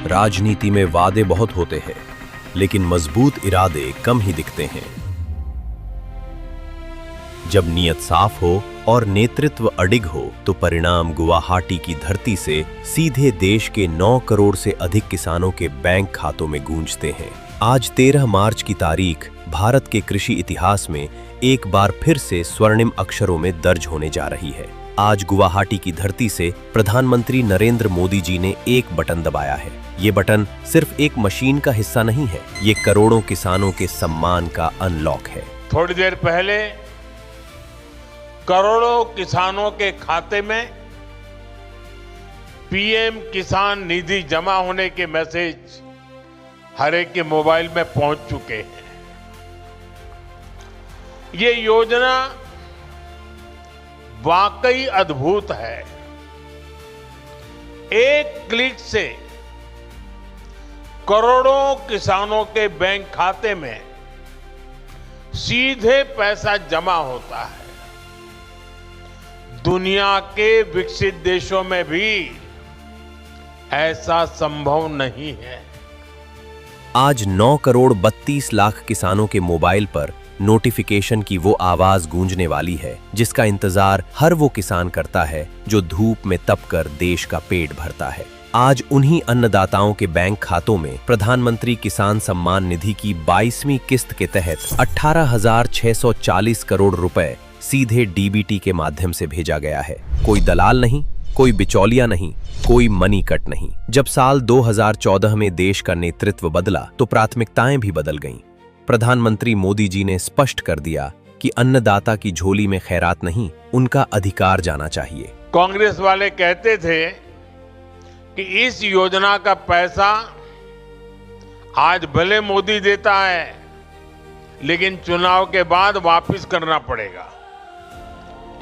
राजनीति में वादे बहुत होते हैं, लेकिन मजबूत इरादे कम ही दिखते हैं। जब नीयत साफ हो और नेतृत्व अडिग हो, तो परिणाम गुवाहाटी की धरती से सीधे देश के 9 करोड़ से अधिक किसानों के बैंक खातों में गूंजते हैं। आज 13 मार्च की तारीख भारत के कृषि इतिहास में एक बार फिर से स्वर्णिम अक्षरों में दर्ज होने जा रही है। आज गुवाहाटी की धरती से प्रधानमंत्री नरेंद्र मोदी जी ने एक बटन दबाया है। ये बटन सिर्फ एक मशीन का हिस्सा नहीं है, ये करोड़ों किसानों के सम्मान का अनलॉक है। थोड़ी देर पहले करोड़ों किसानों के खाते में पीएम किसान निधि जमा होने के मैसेज हर एक के मोबाइल में पहुंच चुके हैं। ये योजना वाकई अद्भुत है। एक क्लिक से करोड़ों किसानों के बैंक खाते में सीधे पैसा जमा होता है। दुनिया के विकसित देशों में भी ऐसा संभव नहीं है। आज 9 करोड़ 32 लाख किसानों के मोबाइल पर नोटिफिकेशन की वो आवाज गूंजने वाली है जिसका इंतजार हर वो किसान करता है जो धूप में तपकर देश का पेट भरता है। आज उन्हीं अन्नदाताओं के बैंक खातों में प्रधानमंत्री किसान सम्मान निधि की 22वीं किस्त के तहत 18,640 करोड़ रुपए सीधे डीबीटी के माध्यम से भेजा गया है। कोई दलाल नहीं, कोई बिचौलिया नहीं, कोई मनी कट नहीं। जब साल 2014 में देश का नेतृत्व बदला तो प्राथमिकताएं भी बदल गईं। प्रधानमंत्री मोदी जी ने स्पष्ट कर दिया कि अन्नदाता की झोली में खैरात नहीं, उनका अधिकार जाना चाहिए। कांग्रेस वाले कहते थे कि इस योजना का पैसा आज भले मोदी देता है, लेकिन चुनाव के बाद वापस करना पड़ेगा।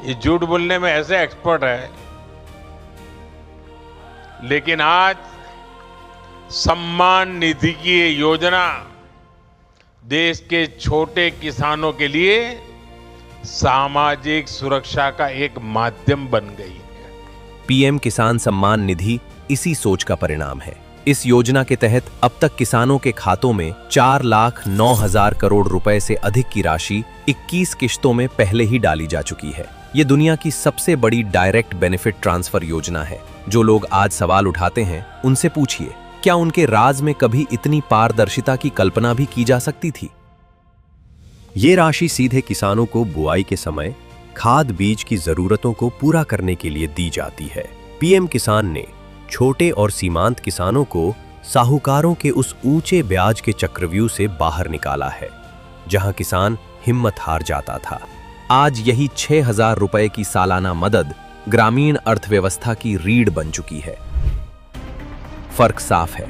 ये झूठ बोलने में ऐसे एक्सपर्ट है, लेकिन आज सम्मान निधि की ये योजना देश के छोटे किसानों के लिए सामाजिक सुरक्षा का एक माध्यम बन गई है। पीएम किसान सम्मान निधि इसी सोच का परिणाम है। इस योजना के तहत अब तक किसानों के खातों में 4,09,000 करोड़ रुपए से अधिक की राशि 21 किश्तों में पहले ही डाली जा चुकी है। ये दुनिया की सबसे बड़ी डायरेक्ट बेनिफिट ट्रांसफर योजना है। जो लोग आज सवाल उठाते हैं, उनसे पूछिए, क्या उनके राज में कभी इतनी पारदर्शिता की कल्पना भी की जा सकती थी? ये राशि सीधे किसानों को बुआई के समय खाद बीज की जरूरतों को पूरा करने के लिए दी जाती है। पीएम किसान ने छोटे और सीमांत किसानों को साहूकारों के उस ऊंचे ब्याज के चक्रव्यूह से बाहर निकाला है, जहां किसान हिम्मत हार जाता था। आज यही 6,000 रुपए की सालाना मदद ग्रामीण अर्थव्यवस्था की रीढ़ बन चुकी है। फर्क साफ है।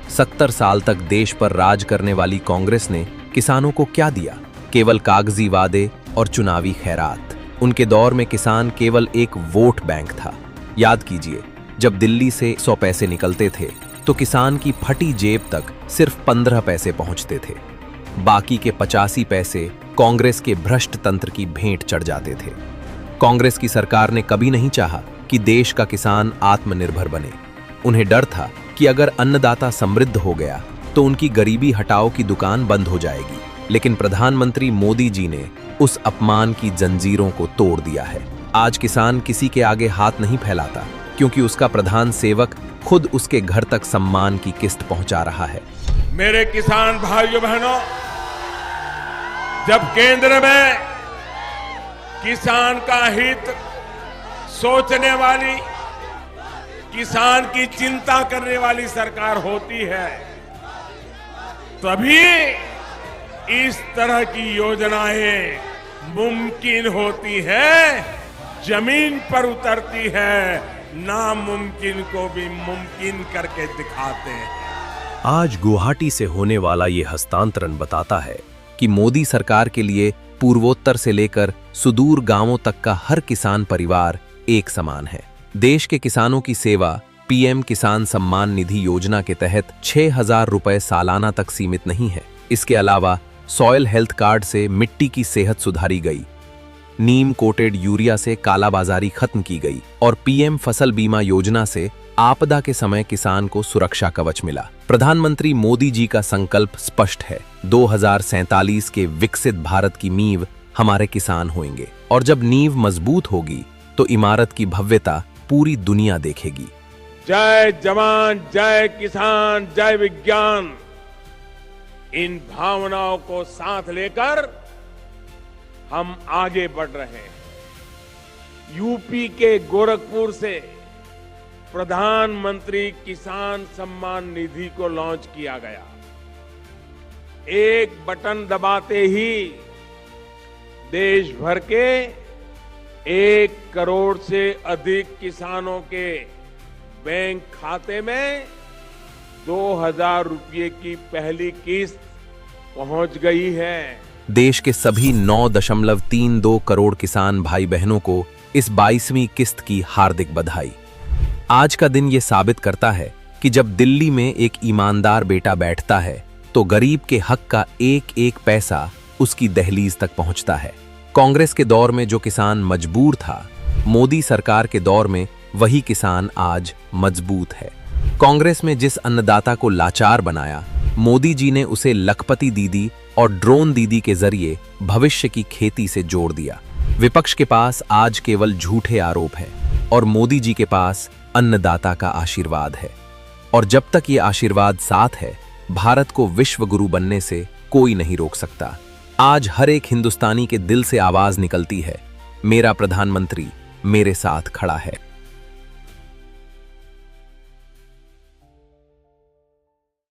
70 साल तक देश पर राज करने वाली कांग्रेस ने किसानों को क्या दिया? केवल कागजी वादे और चुनावी खैरात। उनके दौर में किसान केवल एक वोट बैंक था। याद कीजिए, जब दिल्ली से 100 पैसे निकलते थे तो किसान की फटी जेब तक सिर्फ 15 पैसे पहुंचते थे। बाकी के 85 पैसे कांग्रेस के भ्रष्ट तंत्र की भेंट चढ़ जाते थे। कांग्रेस की सरकार ने कभी नहीं चाहा कि देश का किसान आत्मनिर्भर बने। उन्हें डर था कि अगर अन्नदाता समृद्ध हो गया तो उनकी गरीबी हटाओ की दुकान बंद हो जाएगी। लेकिन प्रधानमंत्री मोदी जी ने उस अपमान की जंजीरों को तोड़ दिया है। आज किसान किसी के आगे हाथ नहीं फैलाता, क्योंकि उसका प्रधान सेवक खुद उसके घर तक सम्मान की किस्त पहुंचा रहा है। मेरे किसान भाइयों बहनों, जब केंद्र में किसान का हित सोचने वाली, किसान की चिंता करने वाली सरकार होती है, तभी इस तरह की योजनाएं मुमकिन होती है, जमीन पर उतरती है, नामुमकिन को भी मुमकिन करके दिखाते हैं। आज गुवाहाटी से होने वाला ये हस्तांतरण बताता है कि मोदी सरकार के लिए पूर्वोत्तर से लेकर सुदूर गांवों तक का हर किसान परिवार एक समान है। देश के किसानों की सेवा पीएम किसान सम्मान निधि योजना के तहत 6,000 रुपए सालाना तक सीमित नहीं है। इसके अलावा सॉइल हेल्थ कार्ड से मिट्टी की सेहत सुधारी गई, नीम कोटेड यूरिया से कालाबाजारी खत्म की गई और पीएम फसल बीमा योजना से आपदा के समय किसान को सुरक्षा कवच मिला। प्रधानमंत्री मोदी जी का संकल्प स्पष्ट है, 2047 के विकसित भारत की नींव हमारे किसान होंगे, और जब नींव मजबूत होगी तो इमारत की भव्यता पूरी दुनिया देखेगी। जय जवान, जय किसान, जय विज्ञान, इन भावनाओं को साथ लेकर हम आगे बढ़ रहे हैं। यूपी के गोरखपुर से प्रधानमंत्री किसान सम्मान निधि को लॉन्च किया गया। एक बटन दबाते ही देश भर के 1 करोड़ से अधिक किसानों के बैंक खाते में 2000 रुपये की पहली किस्त पहुंच गई है। देश के सभी 9.32 करोड़ किसान भाई बहनों को इस 22वीं किस्त की हार्दिक बधाई। आज का दिन ये साबित करता है कि जब दिल्ली में एक ईमानदार बेटा बैठता है तो गरीब के हक का एक एक पैसा उसकी दहलीज तक पहुंचता है। कांग्रेस के दौर में जो किसान मजबूर था, मोदी सरकार के दौर में वही किसान आज मजबूत है। कांग्रेस में जिस अन्नदाता को लाचार बनाया, मोदी जी ने उसे लखपति दीदी और ड्रोन दीदी के जरिए भविष्य की खेती से जोड़ दिया। विपक्ष के पास आज केवल झूठे आरोप है और मोदी जी के पास अन्नदाता का आशीर्वाद है। और जब तक ये आशीर्वाद साथ है, भारत को विश्व गुरु बनने से कोई नहीं रोक सकता। आज हर एक हिंदुस्तानी के दिल से आवाज निकलती है, मेरा प्रधानमंत्री मेरे साथ खड़ा है।